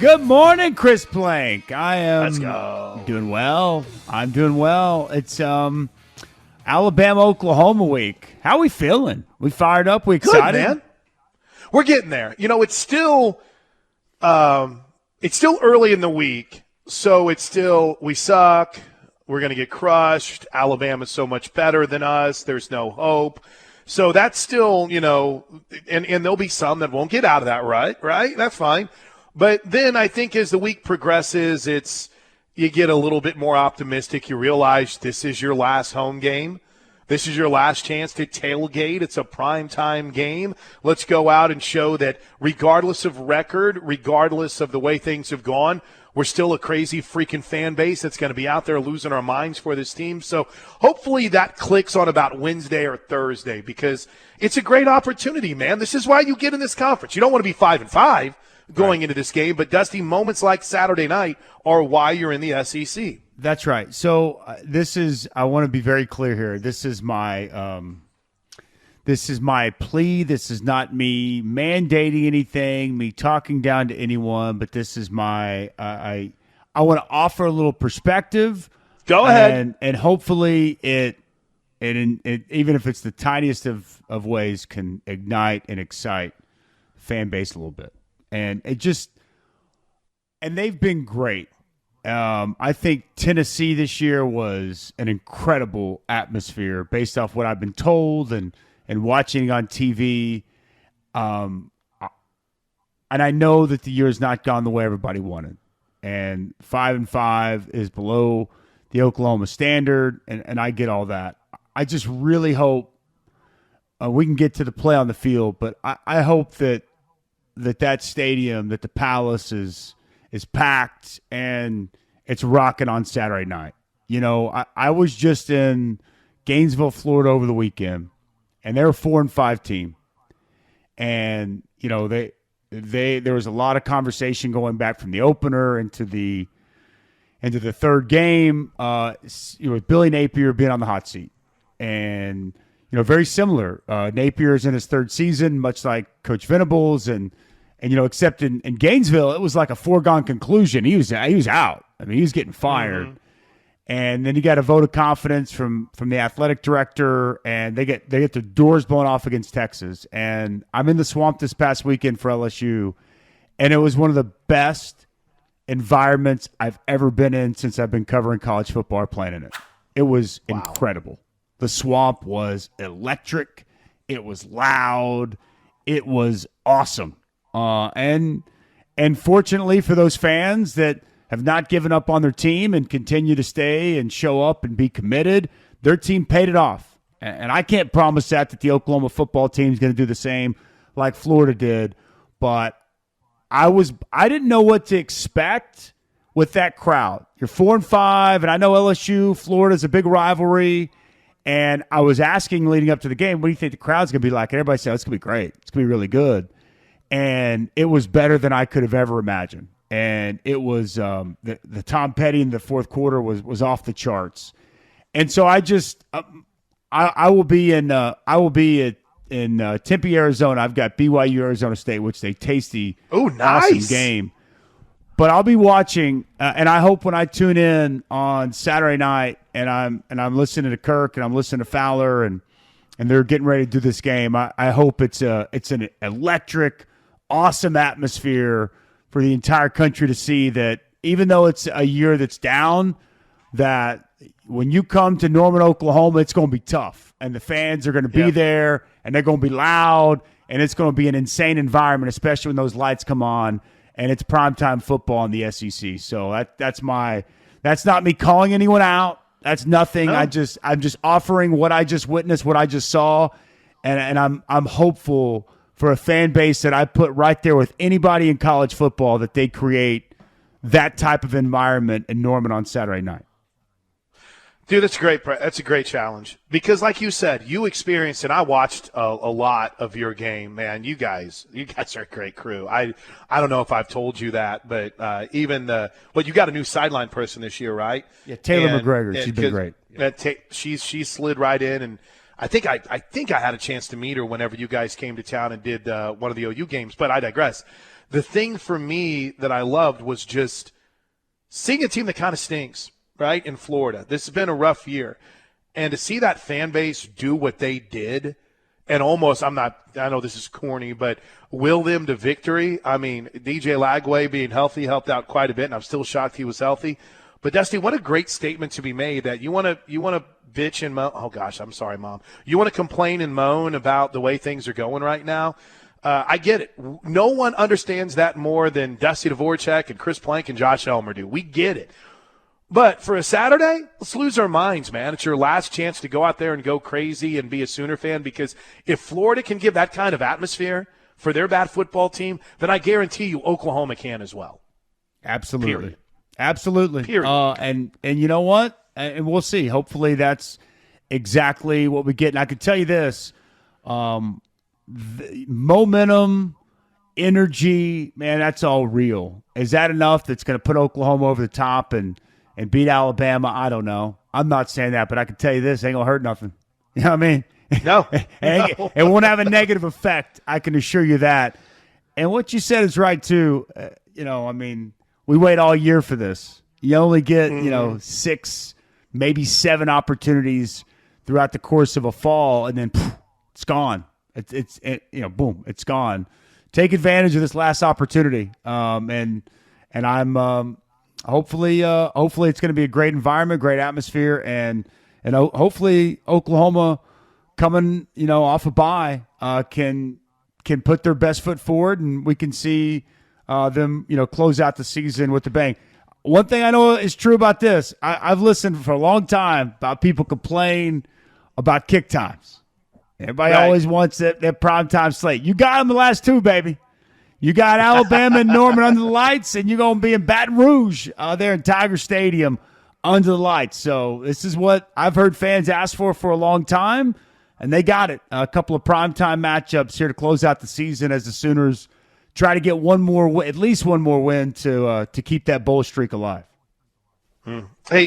Good morning, Chris Plank. I am Let's go. doing well. I'm doing well. It's Alabama-Oklahoma week. How we feeling? We fired up? We excited? Good, man. We're getting there. You know, it's still early in the week, so it's still we suck. We're going to get crushed. Alabama's so much better than us. There's no hope. So that's still, you know, and there'll be some that won't get out of that right? That's fine. But then I think as the week progresses, you get a little bit more optimistic. You realize this is your last home game. This is your last chance to tailgate. It's a primetime game. Let's go out and show that regardless of record, regardless of the way things have gone, we're still a crazy freaking fan base that's going to be out there losing our minds for this team. So hopefully that clicks on about Wednesday or Thursday because it's a great opportunity, man. This is why you get in this conference. You don't want to be 5-5 going into this game, but Dusty, moments like Saturday night are why you're in the SEC. That's right. So I want to be very clear here. This is my plea. This is not me mandating anything, me talking down to anyone, but this is my I want to offer a little perspective. Go ahead. And hopefully it even if it's the tiniest of ways can ignite and excite fan base a little bit. And they've been great. I think Tennessee this year was an incredible atmosphere based off what I've been told and watching on TV. And I know that the year has not gone the way everybody wanted. And 5-5 is below the Oklahoma standard, and I get all that. I just really hope we can get to the play on the field, but I hope that stadium, that the Palace is packed and it's rocking on Saturday night. You know, I was just in Gainesville, Florida over the weekend, and they're a 4-5 team. And, you know, there was a lot of conversation going back from the opener into the third game, with Billy Napier being on the hot seat. And, you know, very similar. Napier is in his third season, much like Coach Venables, and you know, except in Gainesville, it was like a foregone conclusion. He was out. I mean, he was getting fired. Mm-hmm. And then he got a vote of confidence from the athletic director, and they get the doors blown off against Texas. And I'm in the Swamp this past weekend for LSU, and it was one of the best environments I've ever been in since I've been covering college football or playing in it. It was incredible. The Swamp was electric. It was loud. It was awesome. And fortunately for those fans that have not given up on their team and continue to stay and show up and be committed, their team paid it off. And I can't promise that the Oklahoma football team is going to do the same like Florida did, but I didn't know what to expect with that crowd. You're 4-5, and I know LSU, Florida's a big rivalry. And I was asking leading up to the game, what do you think the crowd's going to be like? And everybody said, it's going to be great. It's going to be really good. And it was better than I could have ever imagined. And it was the Tom Petty in the fourth quarter was off the charts. And so I just I will be in Tempe, Arizona. I've got BYU, Arizona State, which is a tasty, awesome game. But I'll be watching, and I hope when I tune in on Saturday night, and I'm listening to Kirk and I'm listening to Fowler, and they're getting ready to do this game. I hope it's an electric, awesome atmosphere for the entire country to see that even though it's a year that's down, that when you come to Norman, Oklahoma, it's going to be tough, and the fans are going to be there, and they're going to be loud, and it's going to be an insane environment, especially when those lights come on. And it's primetime football in the SEC. So that's not me calling anyone out. That's nothing. No. I'm just offering what I just witnessed, what I just saw, and I'm hopeful for a fan base that I put right there with anybody in college football that they create that type of environment in Norman on Saturday night. Dude, that's great. That's a great challenge because, like you said, you experienced, and I watched a lot of your game. Man, you guys are a great crew. I don't know if I've told you that, but you got a new sideline person this year, right? Yeah, Taylor McGregor. She's been great. She slid right in, and I think I had a chance to meet her whenever you guys came to town and did one of the OU games. But I digress. the thing for me that I loved was just seeing a team that kind of stinks, right, in Florida. This has been a rough year. And to see that fan base do what they did and almost, I know this is corny, but will them to victory. I mean, DJ Lagway being healthy helped out quite a bit, and I'm still shocked he was healthy. But, Dusty, what a great statement to be made that you want to bitch and moan. Oh, gosh, I'm sorry, Mom. You want to complain and moan about the way things are going right now. I get it. No one understands that more than Dusty Dvoracek and Chris Plank and Josh Elmer do. We get it. But for a Saturday, let's lose our minds, man. It's your last chance to go out there and go crazy and be a Sooner fan, because if Florida can give that kind of atmosphere for their bad football team, then I guarantee you Oklahoma can as well. Absolutely. Period. Absolutely. Period. And you know what? And we'll see. Hopefully that's exactly what we get. And I can tell you this, the momentum, energy, man, that's all real. Is that enough that's going to put Oklahoma over the top and beat Alabama? I don't know. I'm not saying that, but I can tell you this, ain't going to hurt nothing. You know what I mean? No. It won't have a negative effect. I can assure you that. And what you said is right, too. I mean, we wait all year for this. You only get, 6, maybe 7 opportunities throughout the course of a fall, and then it's gone. It's boom, it's gone. Take advantage of this last opportunity. And I'm hopefully it's going to be a great environment, great atmosphere, and hopefully Oklahoma coming off a bye can put their best foot forward, and we can see them close out the season with a bang. One thing I know is true about this, I've listened for a long time about people complain about kick times. Everybody always wants that primetime slate. You got them the last 2, baby. You got Alabama and Norman under the lights, and you're going to be in Baton Rouge there in Tiger Stadium under the lights. So this is what I've heard fans ask for a long time, and they got it. A couple of primetime matchups here to close out the season as the Sooners try to get at least one more win to keep that bowl streak alive. Hey,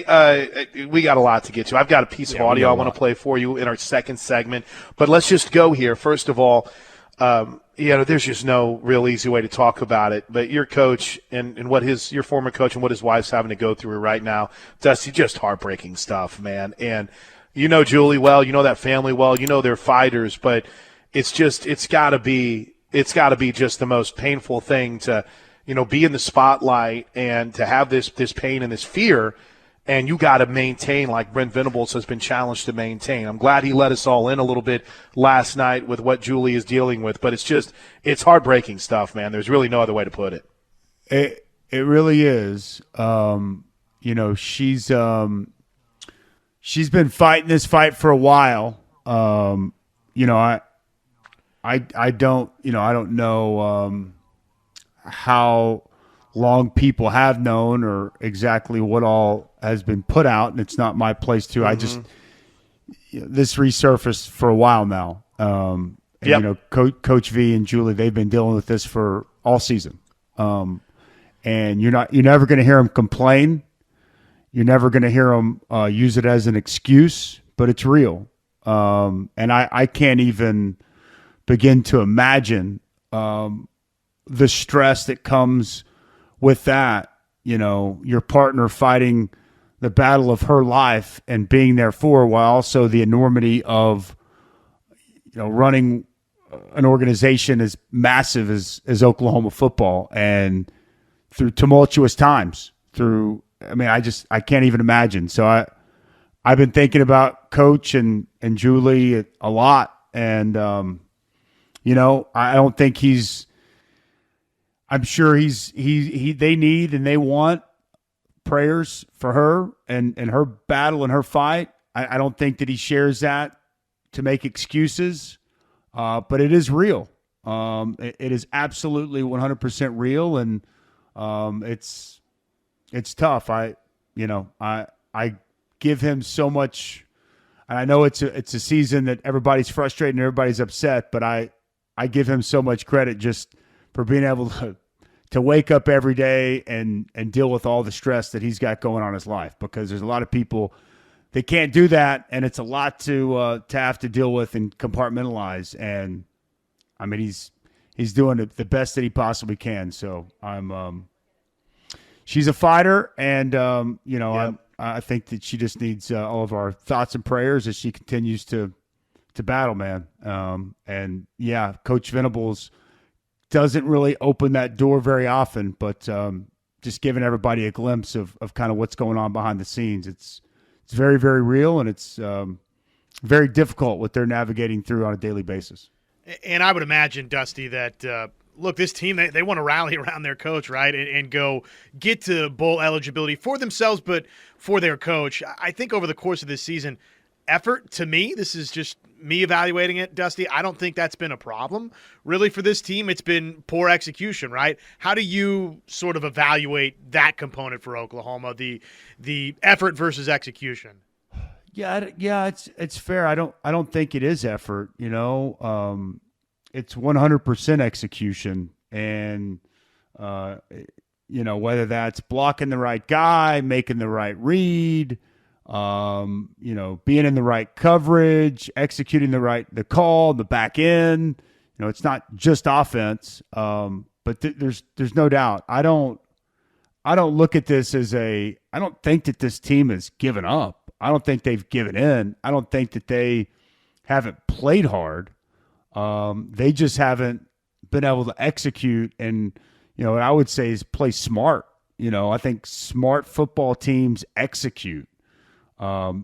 we got a lot to get to. I've got a piece of audio I want to play for you in our second segment, but let's just go here. First of all, there's just no real easy way to talk about it, but your coach and what your former coach and what his wife's having to go through right now, Dusty, just heartbreaking stuff, man. And you know Julie well, you know that family well, you know they're fighters, but it's got to be just the most painful thing to be in the spotlight and to have this pain and this fear, and you got to maintain like Brent Venables has been challenged to maintain. I'm glad he let us all in a little bit last night with what Julie is dealing with, but it's heartbreaking stuff, man. There's really no other way to put it. It really is. She's been fighting this fight for a while. I don't know how long people have known or exactly what all has been put out, and it's not my place to. I just this resurfaced for a while now. Coach V and Julie, they've been dealing with this for all season, and you're never going to hear them complain. You're never going to hear them use it as an excuse, but it's real, and I can't even begin to imagine the stress that comes with that, your partner fighting the battle of her life and being there for her, while also the enormity of, running an organization as massive as Oklahoma football, and through tumultuous times I can't even imagine. So I've been thinking about Coach and Julie a lot. And, I don't think I'm sure they need and they want prayers for her and her battle and her fight. I don't think that he shares that to make excuses, but it is real. It is absolutely 100% real, and it's tough. I give him so much, and I know it's a season that everybody's frustrated and everybody's upset, but I give him so much credit just for being able to wake up every day and deal with all the stress that he's got going on in his life, because there's a lot of people that can't do that, and it's a lot to have to deal with and compartmentalize. And I mean, he's doing the best that he possibly can. So she's a fighter, and Yep. I think that she just needs all of our thoughts and prayers as she continues to battle, man. And yeah, Coach Venables doesn't really open that door very often, but just giving everybody a glimpse of kind of what's going on behind the scenes. It's very, very real, and it's very difficult what they're navigating through on a daily basis. And I would imagine, Dusty, that look, this team, they want to rally around their coach, right, and go get to bowl eligibility for themselves, but for their coach. I think over the course of this season, effort, to me, this is just me evaluating it, Dusty, I don't think that's been a problem really for this team. It's been poor execution, right? How do you sort of evaluate that component for Oklahoma, the effort versus execution? Yeah, it's fair. I don't think it is effort. It's 100% execution, and whether that's blocking the right guy, making the right read, being in the right coverage, executing the call, the back end. It's not just offense, but there's no doubt. I don't look at this as I don't think that this team has given up. I don't think they've given in. I don't think that they haven't played hard. They just haven't been able to execute and, what I would say is play smart. I think smart football teams execute. They're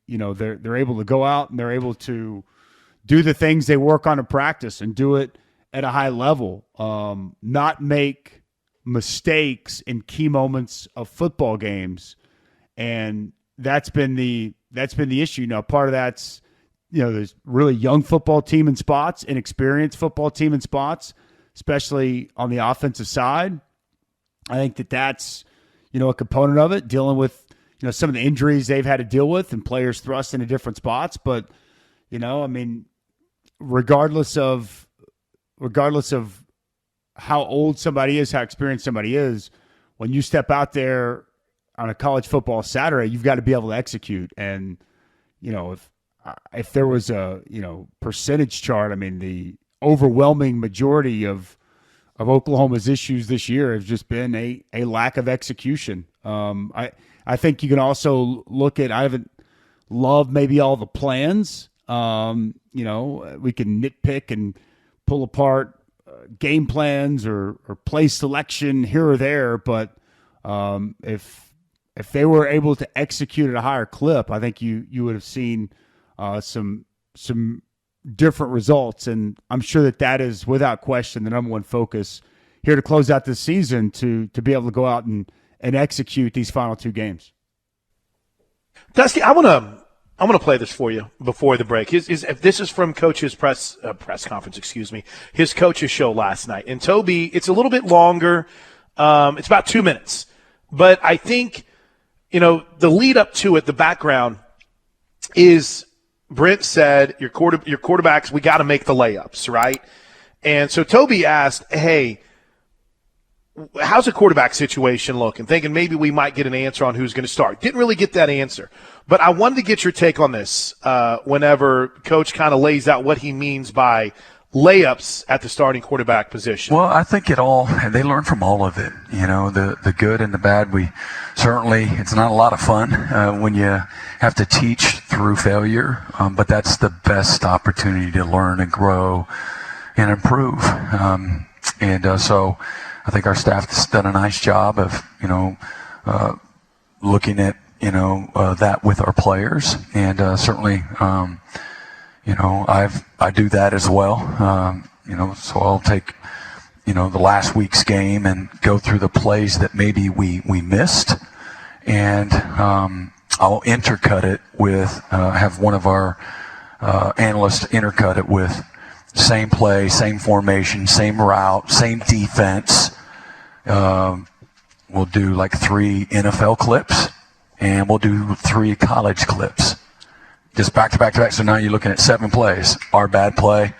able to go out and they're able to do the things they work on in practice and do it at a high level. Not make mistakes in key moments of football games. And that's been the issue. Now, part of that's, there's really young football team in spots, inexperienced football team in spots, especially on the offensive side. I think that's, a component of it, dealing with, some of the injuries they've had to deal with and players thrust into different spots. But, regardless of how old somebody is, how experienced somebody is, when you step out there on a college football Saturday, you've got to be able to execute. And, if there was a, percentage chart, the overwhelming majority of Oklahoma's issues this year have just been a lack of execution. I think you can also look at, I haven't loved maybe all the plans. We can nitpick and pull apart game plans or play selection here or there. But if they were able to execute at a higher clip, I think you would have seen some different results. And I'm sure that is without question the number one focus here to close out this season, to be able to go out and execute these final two games. Dusty, I want to play this for you before the break. If this is from Coach's press conference, his coach's show last night. And Toby, it's a little bit longer. It's about 2 minutes. But I think, the lead up to it, the background is Brent said, your quarterbacks, we got to make the layups, right? And so Toby asked, hey, how's the quarterback situation looking? Thinking maybe we might get an answer on who's going to start. Didn't really get that answer. But I wanted to get your take on this whenever Coach kind of lays out what he means by layups at the starting quarterback position. Well, I think they learn from all of it, the good and the bad. It's not a lot of fun when you have to teach through failure, but that's the best opportunity to learn and grow and improve. So I think our staff has done a nice job of, looking at, that with our players, and certainly, I do that as well. So I'll take, the last week's game and go through the plays that maybe we missed, and I'll intercut it with, have one of our analysts intercut it with same play, same formation, same route, same defense. We'll do like 3 NFL clips, and we'll do 3 college clips. Just back to back to back. So now you're looking at 7 plays, our bad play,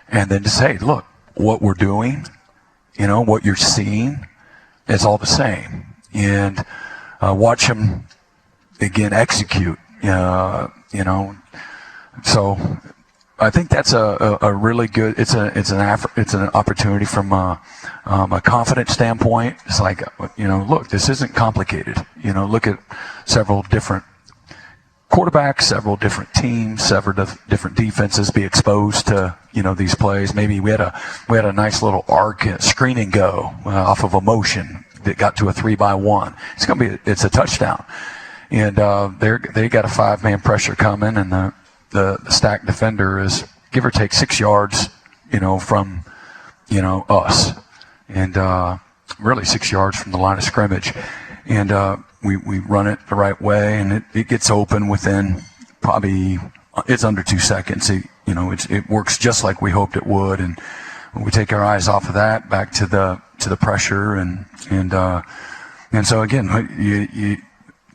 and then just, hey, look, what we're doing, what you're seeing, it's all the same. And watch them, again, execute, So I think that's a really good. It's an opportunity from a confidence standpoint. It's like, look, this isn't complicated. Look at several different quarterbacks, several different teams, several different defenses be exposed to these plays. Maybe we had a nice little arc screen and go off of a motion that got to a 3-by-1. It's a touchdown, and they got a 5-man pressure coming, and the stacked defender is give or take 6 yards, from us, and really 6 yards from the line of scrimmage, and we run it the right way, and it gets open within probably it's under 2 seconds. It works just like we hoped it would, and we take our eyes off of that back to the pressure, and so again,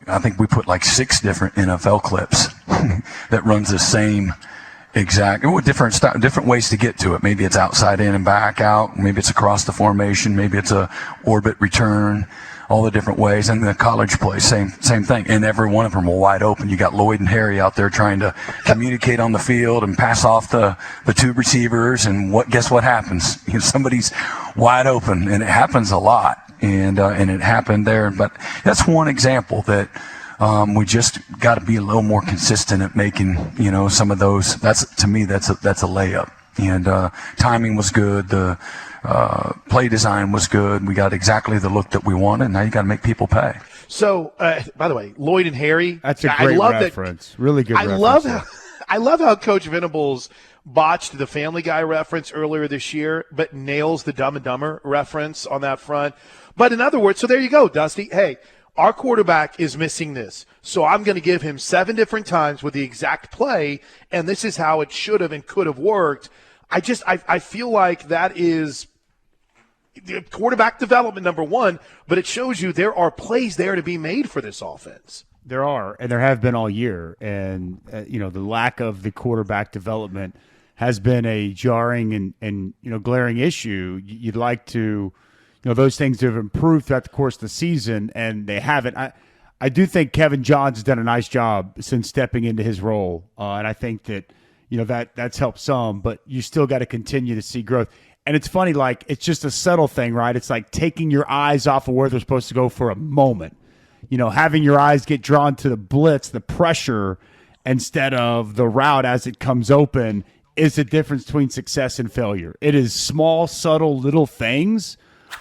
I think we put like 6 different NFL clips that runs the same exact, different ways to get to it. Maybe it's outside in and back out. Maybe it's across the formation. Maybe it's a orbit return. All the different ways, and the college play, same thing. And every one of them are wide open. You got Lloyd and Harry out there trying to communicate on the field and pass off the 2 receivers. And guess what happens? Somebody's wide open, and it happens a lot. And it happened there. But that's one example that we just got to be a little more consistent at making some of those. To me that's a layup. And timing was good. The play design was good. We got exactly the look that we wanted. Now you got to make people pay. So, by the way, Lloyd and Harry. That's a great reference. Really good reference. I love how Coach Venables botched the Family Guy reference earlier this year, but nails the Dumb and Dumber reference on that front. But in other words, so there you go, Dusty. Hey, our quarterback is missing this, so I'm going to give him 7 different times with the exact play, and this is how it should have and could have worked. I feel like that is quarterback development, number one, but it shows you there are plays there to be made for this offense. There are, and there have been all year. And, the lack of the quarterback development has been a jarring and glaring issue. You'd like to, those things to have improved throughout the course of the season, and they haven't. I do think Kevin Johns has done a nice job since stepping into his role, and I think that, that's helped some, but you still got to continue to see growth. And it's funny, like, it's just a subtle thing, right? It's like taking your eyes off of where they're supposed to go for a moment. Having your eyes get drawn to the blitz, the pressure, instead of the route as it comes open is the difference between success and failure. It is small, subtle, little things,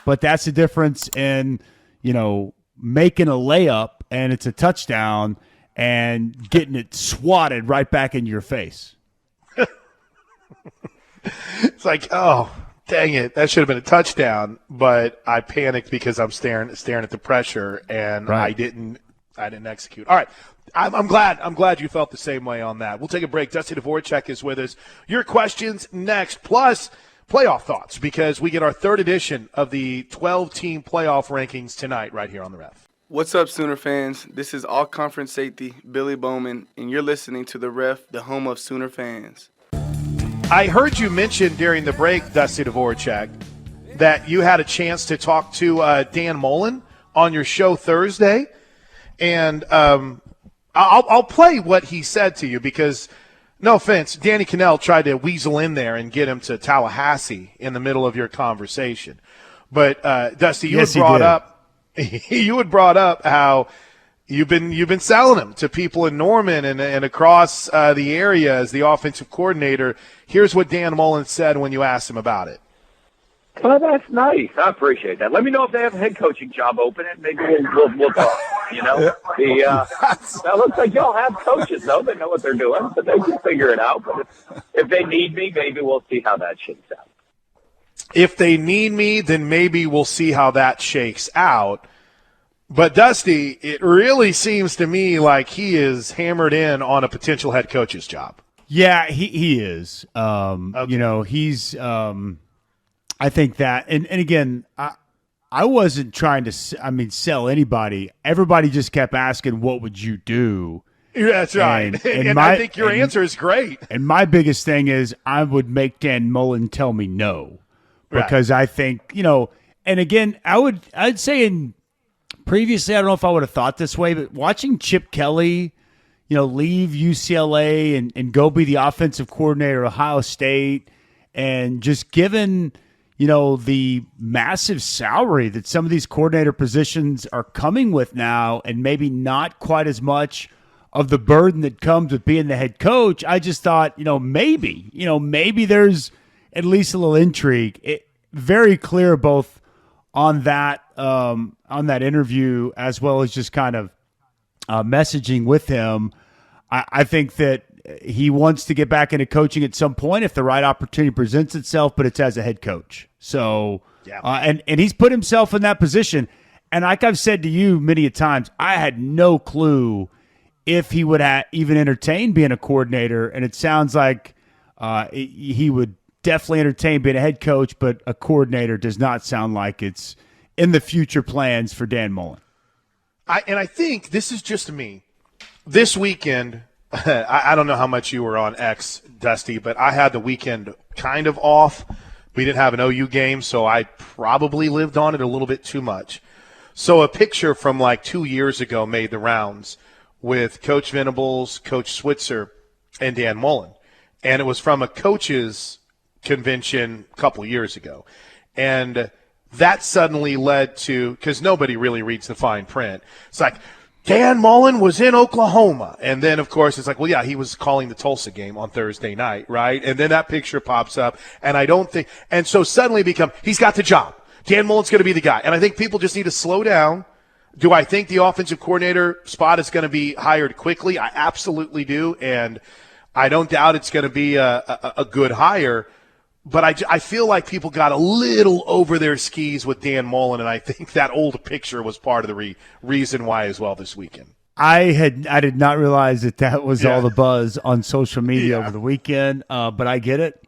but that's the difference in, making a layup and it's a touchdown and getting it swatted right back in your face. It's like, oh, dang it, that should have been a touchdown, but I panicked because I'm staring at the pressure, and right. I didn't execute. All right, I'm glad you felt the same way on that. We'll take a break. Dusty Dvoracek is with us. Your questions next, plus playoff thoughts, because we get our 3rd edition of the 12-team playoff rankings tonight right here on the Ref. What's up, Sooner fans? This is all-conference safety Billy Bowman, and you're listening to the Ref, the home of Sooner fans. I heard you mention during the break, Dusty Dvoracek, that you had a chance to talk to Dan Mullen on your show Thursday, and I'll play what he said to you because, no offense, Danny Cannell tried to weasel in there and get him to Tallahassee in the middle of your conversation. But Dusty, you had brought up how you've been selling him to people in Norman and across the area as the offensive coordinator. Here's what Dan Mullen said when you asked him about it. Well, that's nice. I appreciate that. Let me know if they have a head coaching job open, and maybe we'll talk. That looks like y'all have coaches, though. They know what they're doing, but they can figure it out. But if they need me, maybe we'll see how that shakes out. If they need me, then maybe we'll see how that shakes out. But, Dusty, it really seems to me like he is hammered in on a potential head coach's job. Yeah, he is. Okay. He's I think that, and again, I wasn't trying to, sell anybody. Everybody just kept asking, what would you do? Yeah, that's right. And I think your answer is great. And my biggest thing is I would make Dan Mullen tell me no. Because right. I think, and again, I'd say previously, I don't know if I would have thought this way, but watching Chip Kelly, leave UCLA and go be the offensive coordinator at Ohio State, and just given the massive salary that some of these coordinator positions are coming with now, and maybe not quite as much of the burden that comes with being the head coach, I just thought, maybe there's at least a little intrigue. Very clear both on that interview as well as just kind of messaging with him. I think that he wants to get back into coaching at some point if the right opportunity presents itself, but it's as a head coach. So, and he's put himself in that position. And like I've said to you many a times, I had no clue if he would even entertain being a coordinator. And it sounds like he would definitely entertain being a head coach, but a coordinator does not sound like it's in the future plans for Dan Mullen. I think this is just me. This weekend, I don't know how much you were on X, Dusty, but I had the weekend kind of off. We didn't have an OU game, so I probably lived on it a little bit too much. So a picture from like 2 years ago made the rounds with Coach Venables, Coach Switzer, and Dan Mullen. And it was from a coaches convention a couple years ago. And that suddenly led to, because nobody really reads the fine print, it's like, Dan Mullen was in Oklahoma. And then, of course, it's like, well, yeah, he was calling the Tulsa game on Thursday night, right? And then that picture pops up. And I don't think – and so suddenly he's got the job. Dan Mullen's going to be the guy. And I think people just need to slow down. Do I think the offensive coordinator spot is going to be hired quickly? I absolutely do. And I don't doubt it's going to be a good hire. But I feel like people got a little over their skis with Dan Mullen, and I think that old picture was part of the reason why as well this weekend. I did not realize that was all the buzz on social media over the weekend, but I get it,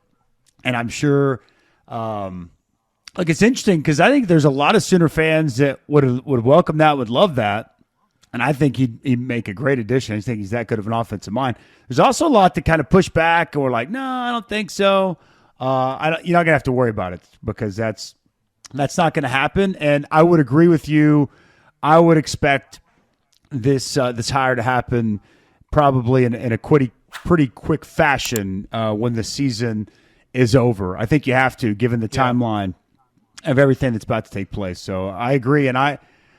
and I'm sure. It's interesting because I think there's a lot of Sooner fans that would welcome that, would love that, and I think he'd make a great addition. I think he's that good of an offensive mind. There's also a lot to kind of push back or like, no, I don't think so. You're not going to have to worry about it because that's not going to happen. And I would agree with you. I would expect this hire to happen probably in a pretty quick fashion when the season is over. I think you have to, given the timeline of everything that's about to take place. So I agree. And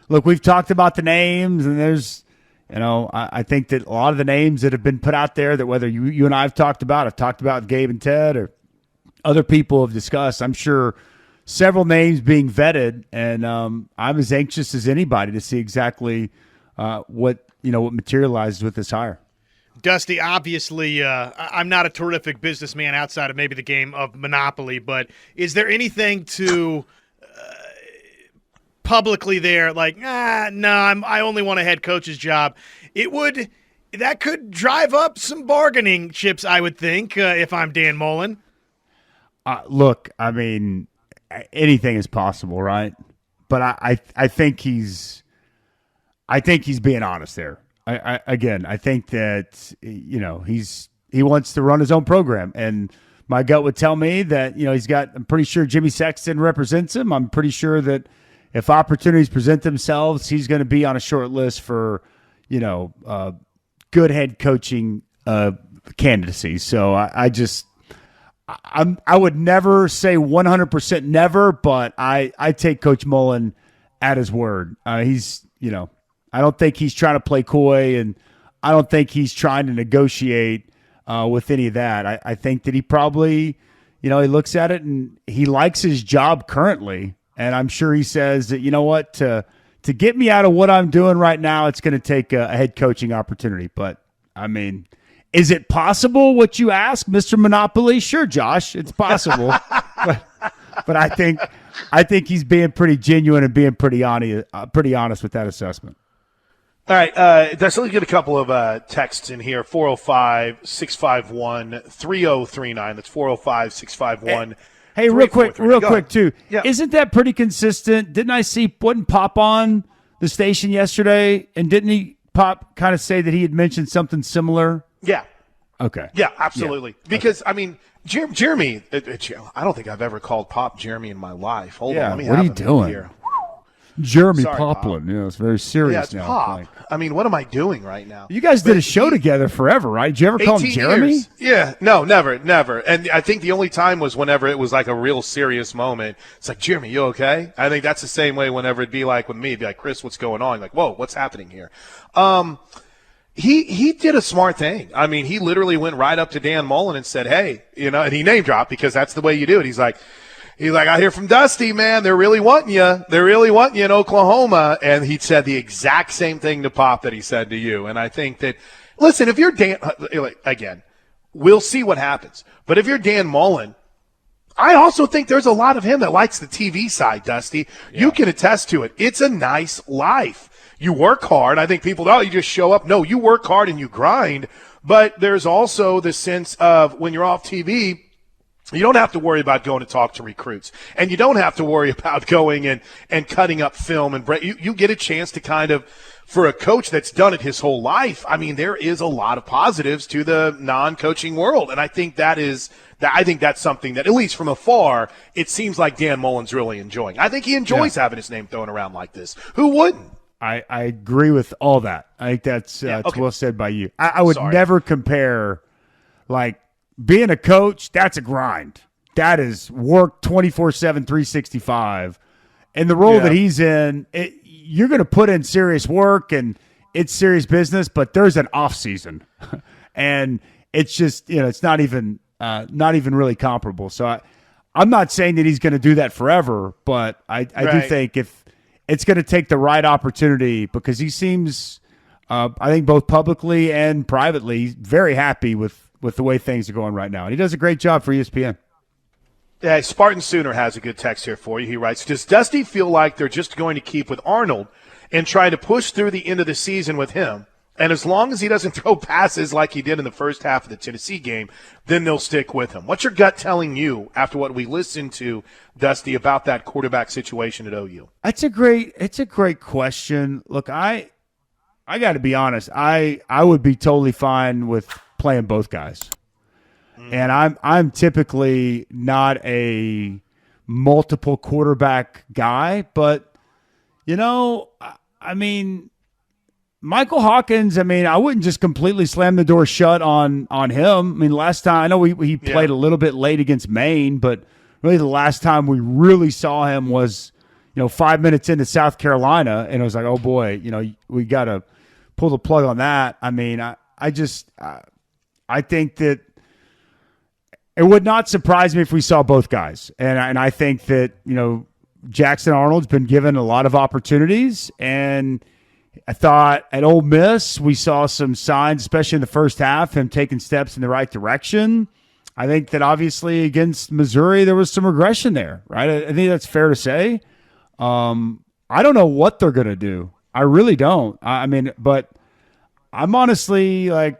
we've talked about the names, and there's, I think that a lot of the names that have been put out there that whether you and I have talked about with Gabe and Ted or other people have discussed, I'm sure several names being vetted, and I'm as anxious as anybody to see exactly what materializes with this hire. Dusty, obviously, I'm not a terrific businessman outside of maybe the game of Monopoly, but is there anything to publicly there like, I only want a head coach's job? That could drive up some bargaining chips, I would think, if I'm Dan Mullen. Look, I mean, anything is possible, right? But I think he's being honest there. I think that he wants to run his own program, and my gut would tell me that I'm pretty sure Jimmy Sexton represents him. I'm pretty sure that if opportunities present themselves, he's going to be on a short list for good head coaching candidacy. So I would never say 100% never, but I take Coach Mullen at his word. I don't think he's trying to play coy, and I don't think he's trying to negotiate with any of that. I think that he probably, he looks at it and he likes his job currently, and I'm sure he says that, to get me out of what I'm doing right now, it's going to take a head coaching opportunity. But, I mean, is it possible what you ask, Mr. Monopoly? Sure, Josh, it's possible. but I think he's being pretty genuine and being pretty honest with that assessment. All right, let's get a couple of texts in here. 405-651-3039. That's 405-651. Hey, real quick, too. Yeah. Isn't that pretty consistent? Didn't I see, wasn't Pop on the station yesterday, and didn't Pop kind of say that he had mentioned something similar? Yeah. Okay. Yeah, absolutely. Yeah. Because, I mean, Jeremy, I don't think I've ever called Pop Jeremy in my life. Hold on, let me what have are you doing here. Jeremy Sorry, Poplin. You know, it's very serious Yeah, it's now. Pop. Like, I mean, what am I doing right now? you guys did a show together forever, right? Did you ever call him 18 Jeremy? years. Yeah, no, never. And I think the only time was whenever it was like a real serious moment. It's like, Jeremy, you okay? I think that's the same way whenever it'd be like with me. It'd be like, Chris, what's going on? Like, whoa, what's happening here? He did a smart thing. I mean, he literally went right up to Dan Mullen and said, hey, and he name dropped because that's the way you do it. He's like, I hear from Dusty, man. They're really wanting you. They're really wanting you in Oklahoma. And he said the exact same thing to Pop that he said to you. And I think that, listen, if you're Dan, again, we'll see what happens. But if you're Dan Mullen, I also think there's a lot of him that likes the TV side, Dusty. Yeah. You can attest to it. It's a nice life. You work hard. I think people, you just show up. No, you work hard and you grind. But there's also the sense of when you're off TV, you don't have to worry about going to talk to recruits. And you don't have to worry about going and cutting up film. And you get a chance to kind of, for a coach that's done it his whole life, I mean, there is a lot of positives to the non-coaching world. And I think that's something that, at least from afar, it seems like Dan Mullen's really enjoying. I think he enjoys having his name thrown around like this. Who wouldn't? I agree with all that. I think that's okay. well said by you. I would never compare, like, being a coach, that's a grind. That is work 24/7, 365. And the role that he's in, you're going to put in serious work and it's serious business, but there's an off season. And it's just, it's not even really comparable. So I'm not saying that he's going to do that forever, but I do think if it's going to take the right opportunity, because he seems, I think both publicly and privately, very happy with the way things are going right now. And he does a great job for ESPN. Yeah, Spartan Sooner has a good text here for you. He writes, does Dusty feel like they're just going to keep with Arnold and try to push through the end of the season with him? And as long as he doesn't throw passes like he did in the first half of the Tennessee game, then they'll stick with him. What's your gut telling you after what we listened to, Dusty, about that quarterback situation at OU? It's a great question. Look, I got to be honest. I would be totally fine with playing both guys. And I'm typically not a multiple quarterback guy, but I mean, Michael Hawkins, I wouldn't just completely slam the door shut on him. I mean, last time, I know he played a little bit late against Maine, but really the last time we really saw him was, 5 minutes into South Carolina, and it was like, oh boy, we got to pull the plug on that. I mean, I think that it would not surprise me if we saw both guys. And I think that, Jackson Arnold's been given a lot of opportunities. And I thought at Ole Miss, we saw some signs, especially in the first half, him taking steps in the right direction. I think that obviously against Missouri, there was some regression there, right? I think that's fair to say. I don't know what they're going to do. I really don't. But I'm honestly like,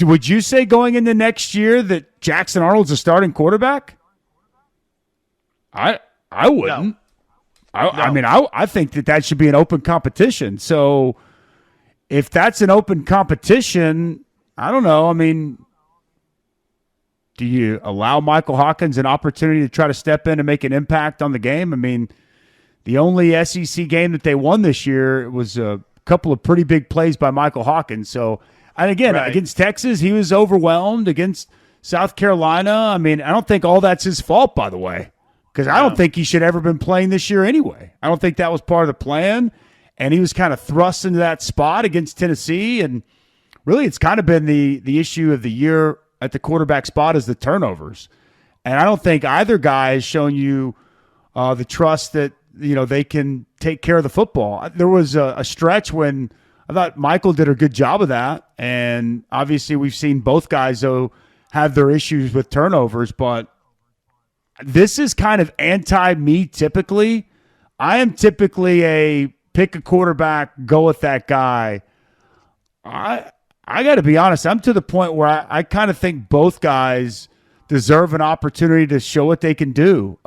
would you say going into next year that Jackson Arnold's a starting quarterback? I wouldn't. No. I think that should be an open competition. So if that's an open competition, I don't know. Do you allow Michael Hawkins an opportunity to try to step in and make an impact on the game? The only SEC game that they won this year was a couple of pretty big plays by Michael Hawkins. So, and again, against Texas, he was overwhelmed. Against South Carolina, I don't think all that's his fault, by the way, because I don't think he should ever been playing this year anyway. I don't think that was part of the plan, and he was kind of thrust into that spot against Tennessee, and really it's kind of been the issue of the year at the quarterback spot is the turnovers. And I don't think either guy has shown you the trust that, they can take care of the football. There was a stretch when I thought Michael did a good job of that. And obviously we've seen both guys, though, have their issues with turnovers. But this is kind of anti-me typically. I am typically a pick a quarterback, go with that guy. I got to be honest. I'm to the point where I kind of think both guys deserve an opportunity to show what they can do.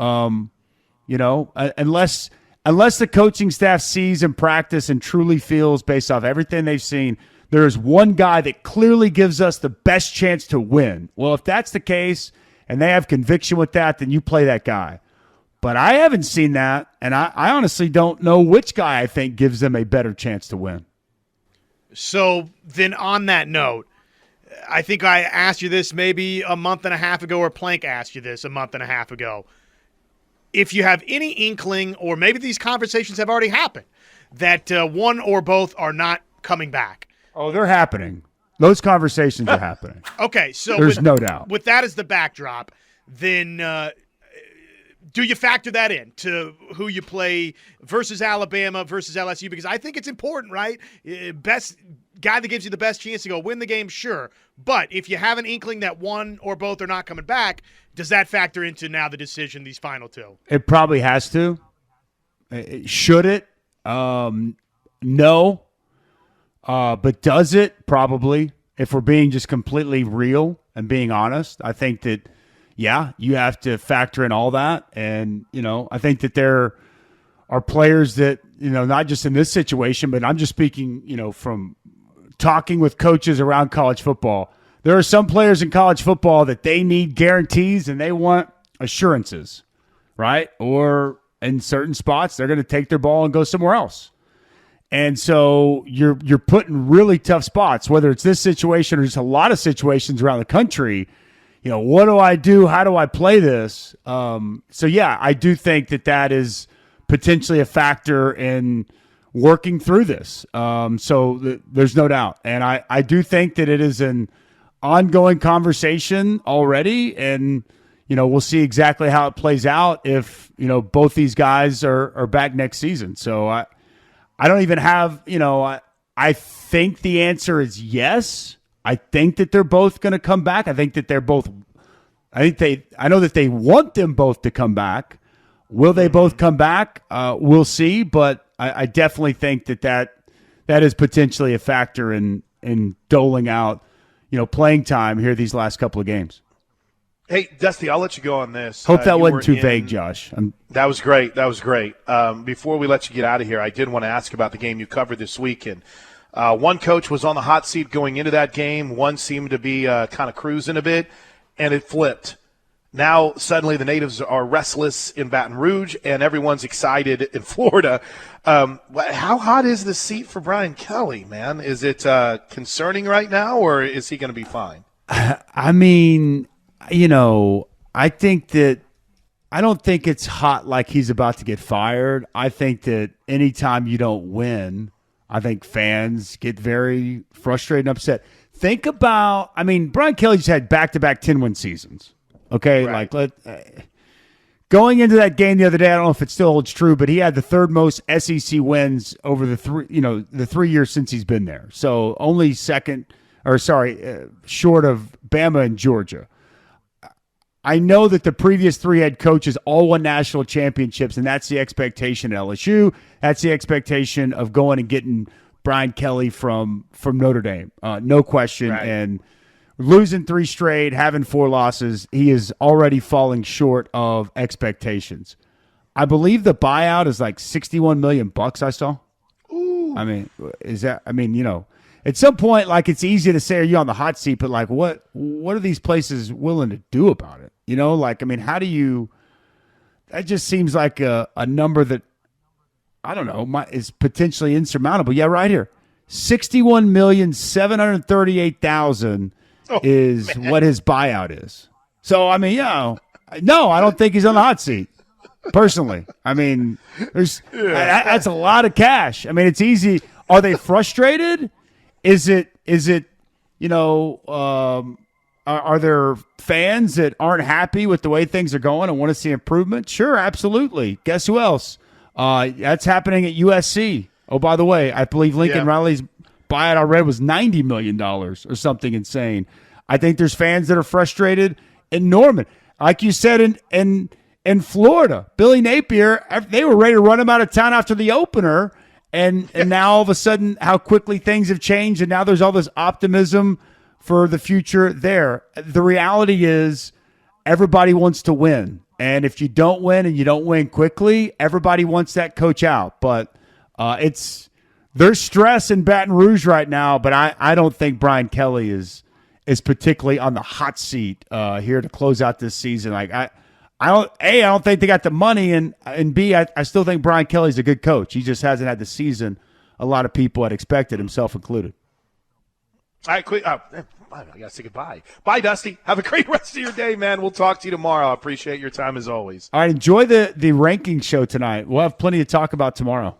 Unless the coaching staff sees in practice and truly feels based off everything they've seen, there is one guy that clearly gives us the best chance to win. Well, if that's the case and they have conviction with that, then you play that guy. But I haven't seen that, and I honestly don't know which guy I think gives them a better chance to win. So then on that note, I think I asked you this maybe a month and a half ago, or Plank asked you this a month and a half ago. If you have any inkling, or maybe these conversations have already happened, that one or both are not coming back. Oh, they're happening. Those conversations are happening. Okay, so there's no doubt. With that as the backdrop, then do you factor that in to who you play versus Alabama versus LSU? Because I think it's important, right? Best guy that gives you the best chance to go win the game, sure. But if you have an inkling that one or both are not coming back, does that factor into now the decision, these final two? It probably has to. Should it? No. But does it? Probably. If we're being just completely real and being honest, I think that, yeah, you have to factor in all that. And, I think that there are players that, not just in this situation, but I'm just speaking, from talking with coaches around college football. There are some players in college football that they need guarantees and they want assurances, right? Or in certain spots, they're going to take their ball and go somewhere else. And so you're put in really tough spots, whether it's this situation or just a lot of situations around the country. What do I do? How do I play this? So, yeah, I do think that is potentially a factor in working through this. There's no doubt. And I do think that it is an ongoing conversation already. And, we'll see exactly how it plays out if, both these guys are back next season. So I don't even have, I think the answer is yes. I think that they're both going to come back. I know that they want them both to come back. Will they both come back? We'll see. But I definitely think that is potentially a factor in doling out, playing time here these last couple of games. Hey, Dusty, I'll let you go on this. Hope that wasn't too vague, Josh. That was great. Before we let you get out of here, I did want to ask about the game you covered this week. And one coach was on the hot seat going into that game. One seemed to be kind of cruising a bit, and it flipped. Now, suddenly, the natives are restless in Baton Rouge, and everyone's excited in Florida. How hot is the seat for Brian Kelly, man? Is it concerning right now, or is he going to be fine? I mean, I think that I don't think it's hot like he's about to get fired. I think that anytime you don't win, I think fans get very frustrated and upset. Think about, Brian Kelly's had back-to-back 10-win seasons. Okay, right. Going into that game the other day, I don't know if it still holds true, but he had the third most SEC wins over the 3 years since he's been there. So only short of Bama and Georgia. I know that the previous three head coaches all won national championships, and that's the expectation at LSU. That's the expectation of going and getting Brian Kelly from Notre Dame. No question. Right. And losing 3 straight, having 4 losses, he is already falling short of expectations. I believe the buyout is like $61 million I saw. Ooh. At some point, it's easy to say, are you on the hot seat? But what are these places willing to do about it? How do you? That just seems like a number that I don't know is potentially insurmountable. Yeah, right here, $61,738,000 is what his buyout is. So no, I don't think he's on the hot seat. Personally, that's a lot of cash. It's easy. Are they frustrated? Is it are there fans that aren't happy with the way things are going and want to see improvement? Sure, absolutely. Guess who else? That's happening at USC. Oh, by the way, I believe Lincoln Riley's buyout I read was $90 million or something insane. I think there's fans that are frustrated in Norman. Like you said in Florida, Billy Napier, they were ready to run him out of town after the opener. And now all of a sudden how quickly things have changed, and now there's all this optimism for the future there. The reality is everybody wants to win. And if you don't win and you don't win quickly, everybody wants that coach out. But there's stress in Baton Rouge right now, but I don't think Brian Kelly is particularly on the hot seat here to close out this season. I don't think they got the money, and B, I still think Brian Kelly's a good coach. He just hasn't had the season a lot of people had expected, himself included. All right, quick. I got to say goodbye. Bye, Dusty. Have a great rest of your day, man. We'll talk to you tomorrow. I appreciate your time as always. All right, enjoy the ranking show tonight. We'll have plenty to talk about tomorrow.